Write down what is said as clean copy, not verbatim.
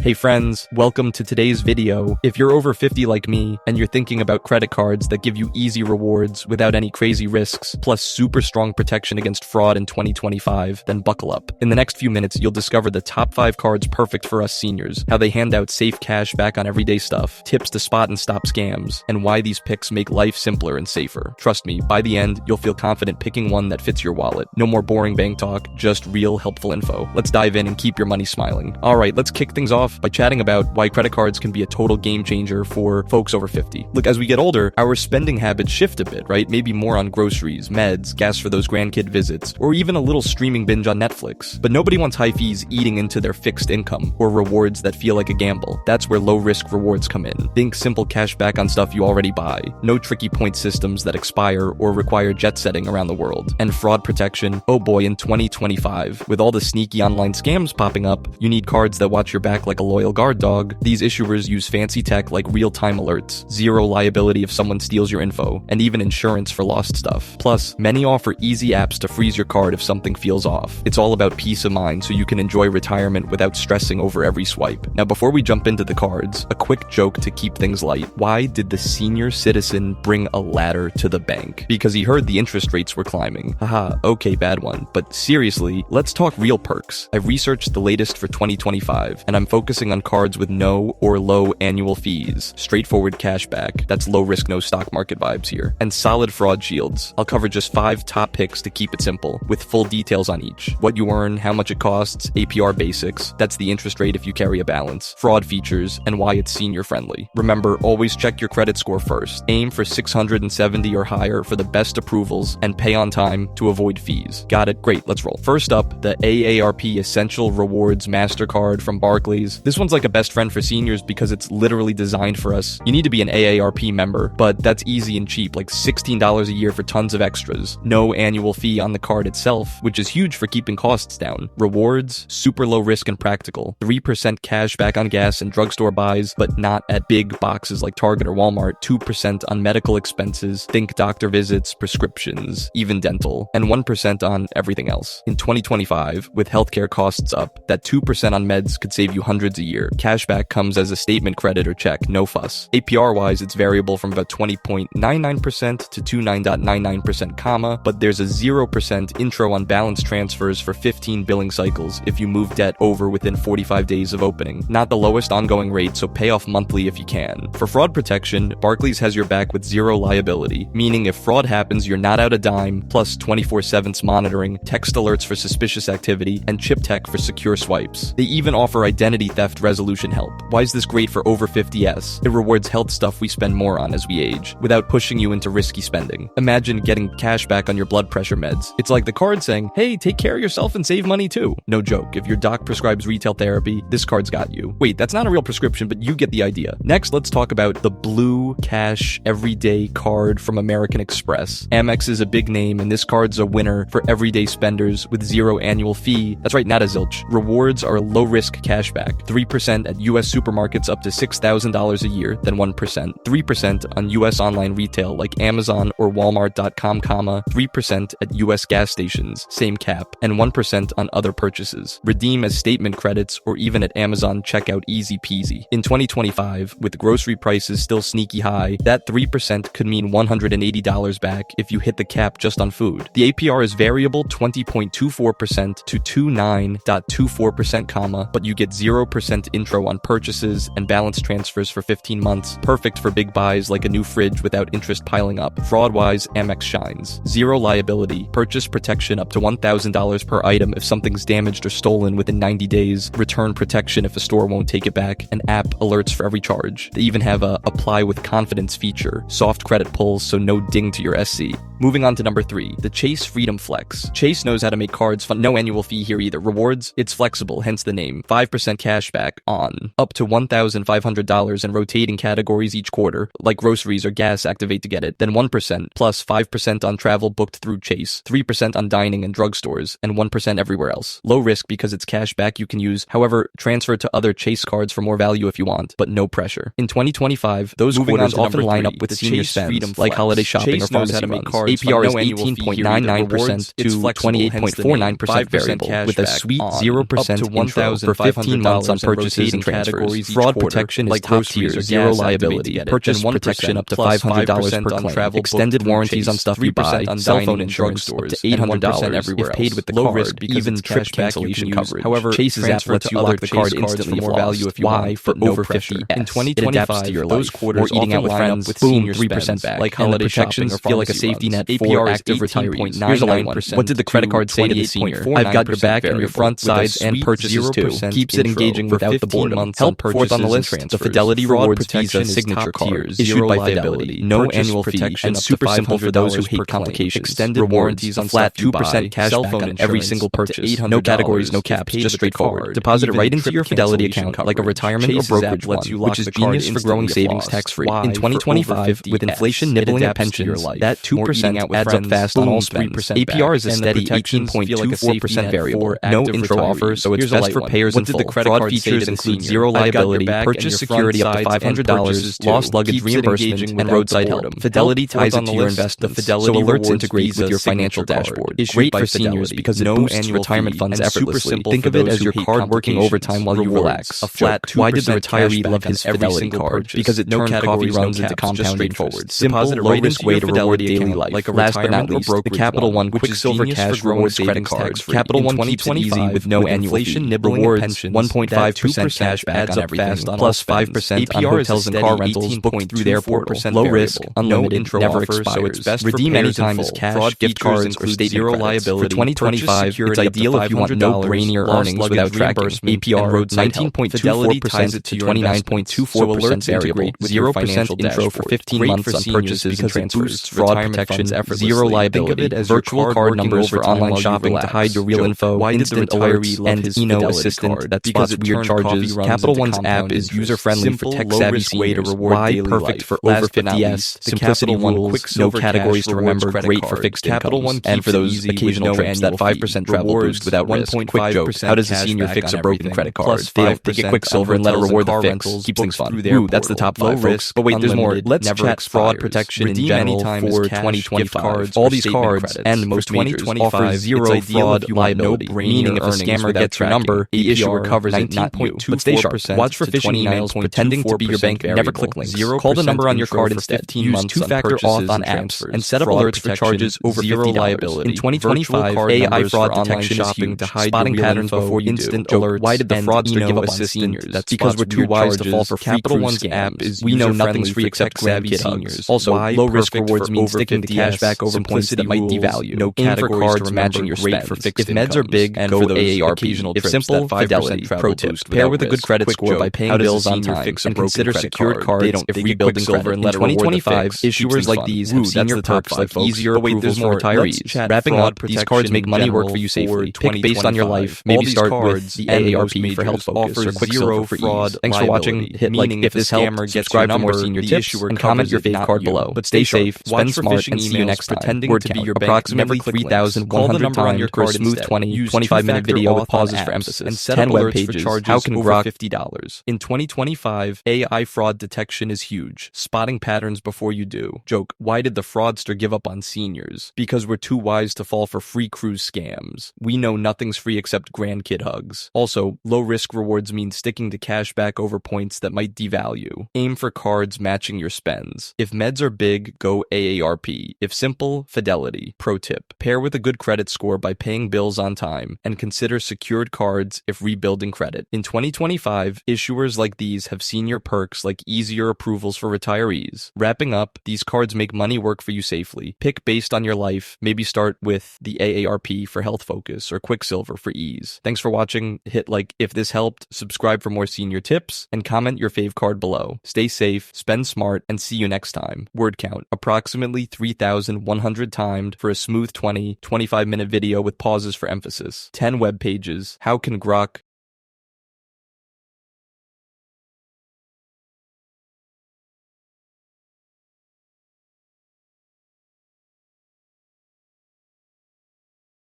Hey friends, welcome to today's video. If you're over 50 like me, and you're thinking about credit cards that give you easy rewards without any crazy risks, plus super strong protection against fraud in 2025, then buckle up. In the next few minutes, you'll discover the top 5 cards perfect for us seniors, how they hand out safe cash back on everyday stuff, tips to spot and stop scams, and why these picks make life simpler and safer. Trust me, by the end, you'll feel confident picking one that fits your wallet. No more boring bank talk, just real helpful info. Let's dive in and keep your money smiling. Alright, let's kick things off by chatting about why credit cards can be a total game changer for folks over 50. Look, as we get older, our spending habits shift a bit, right? Maybe more on groceries, meds, gas for those grandkid visits, or even a little streaming binge on Netflix. But nobody wants high fees eating into their fixed income, or rewards that feel like a gamble. That's where low-risk rewards come in. Think simple cash back on stuff you already buy. No tricky point systems that expire or require jet setting around the world. And fraud protection, oh boy, in 2025, with all the sneaky online scams popping up, you need cards that watch your back like a loyal guard dog. These issuers use fancy tech like real-time alerts, zero liability if someone steals your info, and even insurance for lost stuff. Plus, many offer easy apps to freeze your card if something feels off. It's all about peace of mind so you can enjoy retirement without stressing over every swipe. Now, before we jump into the cards, a quick joke to keep things light. Why did the senior citizen bring a ladder to the bank? Because he heard the interest rates were climbing. Haha, okay, bad one. But seriously, let's talk real perks. I've researched the latest for 2025, and I'm focusing on cards with no or low annual fees, straightforward cashback, that's low risk, no stock market vibes here, and solid fraud shields. I'll cover just 5 top picks to keep it simple, with full details on each. What you earn, how much it costs, APR basics, that's the interest rate if you carry a balance, fraud features, and why it's senior friendly. Remember, always check your credit score first. Aim for 670 or higher for the best approvals, and pay on time to avoid fees. Got it? Great, let's roll. First up, the AARP Essential Rewards MasterCard from Barclays. This one's like a best friend for seniors because it's literally designed for us. You need to be an AARP member, but that's easy and cheap, like $16 a year for tons of extras. No annual fee on the card itself, which is huge for keeping costs down. Rewards, super low risk and practical. 3% cash back on gas and drugstore buys, but not at big boxes like Target or Walmart. 2% on medical expenses, think doctor visits, prescriptions, even dental, and 1% on everything else. In 2025, with healthcare costs up, that 2% on meds could save you hundreds a year. Cashback comes as a statement credit or check, no fuss. APR-wise, it's variable from about 20.99% to 29.99%, comma, but there's a 0% intro on balance transfers for 15 billing cycles if you move debt over within 45 days of opening. Not the lowest ongoing rate, so pay off monthly if you can. For fraud protection, Barclays has your back with zero liability, meaning if fraud happens, you're not out a dime, plus 24/7 monitoring, text alerts for suspicious activity, and chip tech for secure swipes. They even offer identity theft resolution help. Why is this great for over 50s? It rewards health stuff we spend more on as we age, without pushing you into risky spending. Imagine getting cash back on your blood pressure meds. It's like the card saying, hey, take care of yourself and save money too. No joke, if your doc prescribes retail therapy, this card's got you. Wait, that's not a real prescription, but you get the idea. Next, let's talk about the Blue Cash Everyday card from American Express. Amex is a big name, and this card's a winner for everyday spenders with zero annual fee. That's right, not a zilch. Rewards are a low-risk cashback. 3% at U.S. supermarkets up to $6,000 a year, then 1%. 3% on U.S. online retail like Amazon or Walmart.com, 3% at U.S. gas stations, same cap, and 1% on other purchases. Redeem as statement credits or even at Amazon checkout, easy peasy. In 2025, with grocery prices still sneaky high, that 3% could mean $180 back if you hit the cap just on food. The APR is variable 20.24% to 29.24%, comma, but you get 0% intro on purchases and balance transfers for 15 months. Perfect for big buys like a new fridge without interest piling up. Fraud-wise, Amex shines. Zero liability, purchase protection up to $1,000 per item if something's damaged or stolen within 90 days, return protection if a store won't take it back, and app alerts for every charge. They even have a apply with confidence feature, soft credit pulls so no ding to your SC. Moving on to number 3, the Chase Freedom Flex. Chase knows how to make cards fun. No annual fee here either. Rewards, it's flexible, hence the name. 5% cash back on up to $1,500 in rotating categories each quarter, like groceries or gas, activate to get it. Then 1% plus 5% on travel booked through Chase, 3% on dining and drugstores, and 1% everywhere else. Low risk because it's cash back you can use. However, transfer to other Chase cards for more value if you want, but no pressure. In 2025, those quarters often line up with senior spends, like holiday shopping or pharmacy runs. APR is 18.99% to 28.49% variable, with a sweet 0% intro for 15 months on on purchases and transfers. Fraud protection is top tier, zero liability. Purchase protection up to $500 per claim. Extended warranties on stuff you buy. Cell phone insurance up to $800 everywhere if paid with the card. Even trip cancellation coverage. However, Chase's app lets you lock the card instantly for more value if you want. For over 50. In 2025, those quarters eating out with friends with boom 3% back. Like holiday protections feel like a safety net for active retirees. Here's a line. What did the credit card say to the senior? I've got your back and your front, sides, and purchases too. Keeps it engaging without the boredom. Help fourth on the list. The Fidelity Rewards Visa Signature Card, issued by Fidelity. No annual fee and super simple for those who hate complications. Extended warranties on flat 2% cash back on every single purchase. No categories, no caps, just straightforward. Deposit it right into your Fidelity account like a retirement or brokerage one, which is genius for growing savings tax-free. In 2025, with inflation nibbling at pensions, that 2% adds up fast on all spends. APR is a steady 18.24% variable. No intro offer, so it's best for payers in full. Fraud features include zero liability, purchase security up to $500, lost luggage reimbursement, and roadside help. Fidelity ties it to your investments, so alerts integrate with your financial dashboard. Great for seniors because it boosts retirement funds effortlessly. Think of it as your card working overtime while you relax. A flat 2% why did the retiree love his Fidelity card? Because it turned coffee runs into compounding forward. Simple, low-risk way to reward daily life. Last but not least, the Capital One Quicksilver Cash Rewards Credit Card. Capital One keeps it easy with no annual fee. Rewards 1.5% cash back on everything, plus 5% on hotels and car rentals booked through their portal. Low risk, unlimited, never expires. Redeem anytime as cash, gift cards, or state zero liability. For 2025, it's ideal if you want no brainier earnings without tracking. APR roads 19.24% to 29.24% variable, with 0% intro for 15 months on purchases and transfers. Fraud protection, zero liability, virtual card numbers for online shopping to hide your real info, instant alerts, and Eno Assistant that spots weird charges. Capital One's app is user-friendly for tech-savvy seniors. Why perfect for over 50s? Simplicity rules, no categories to remember, great for fixed incomes. And for those occasional trips, that 5% travel boost without 1.5%. Quick joke, how does a senior fix a broken credit card? They don't. They get Quicksilver and let it reward the fix. Keeps things fun. Ooh, that's the top 5, folks. But wait, there's more. Let's chat fraud protection in general for 2025. All these cards and most majors offer zero fraud liability, meaning if a scammer gets your number, the issuer covers it, not you. But stay sharp. Watch for phishing emails pretending to be your bank. Never click links. Call the number on your card instead. Use two-factor auth on apps and set up alerts for charges over $50. Liability. In 2025, AI fraud detection is huge, spotting patterns before you instant alerts. Why did the fraudster give up on seniors? That's because we're too wise to fall for Capital One's app is we know nothing's free except savvy seniors. Also, low risk rewards mean sticking to cash back over points that might devalue. No aim for cards matching your spends. If meds are big, go AARP. If simple, Fidelity. Pro tip: pair with a good credit score by paying bills on time and consider secured cards if rebuilding credit. In 2025, issuers like these have senior perks like easier approvals for retirees. Wrapping up, these cards make money work for you safely. Pick based on your life. Maybe start with the AARP for Health Focus or Quicksilver for ease. Thanks for watching. Hit like if this helped, subscribe for more senior tips, and comment your fave card below. But stay safe, spend smart, and see you next time. Word count, approximately 3,100 times for a smooth 25-minute video with pauses for emphasis. 10 web pages. How can Grok $50? In 2025, AI fraud detection is huge, spotting patterns before you do. Joke, why did the fraudster give up on seniors? Because we're too wise to fall for free cruise scams. We know nothing's free except grandkid hugs. Also, low risk rewards mean sticking to cash back over points that might devalue. Aim for cards matching your spends. If meds are big, go AARP. If simple, Fidelity. Pro tip: pair with a good credit score by paying bills on time, and consider secured cards if rebuilding credit. In 2025, issuers like these have senior perks like easier approvals for retirees. Wrapping up, these cards make money work for you safely. Pick based on your life. Maybe start with the AARP for Health Focus or Quicksilver for ease. Thanks for watching. Hit like if this helped, subscribe for more senior tips, and comment your fave card below. Stay safe, spend smart, and see you next time. Word count, approximately 3,100 timed for a smooth 25-minute video with pauses for emphasis. 10 web pages. How can Grok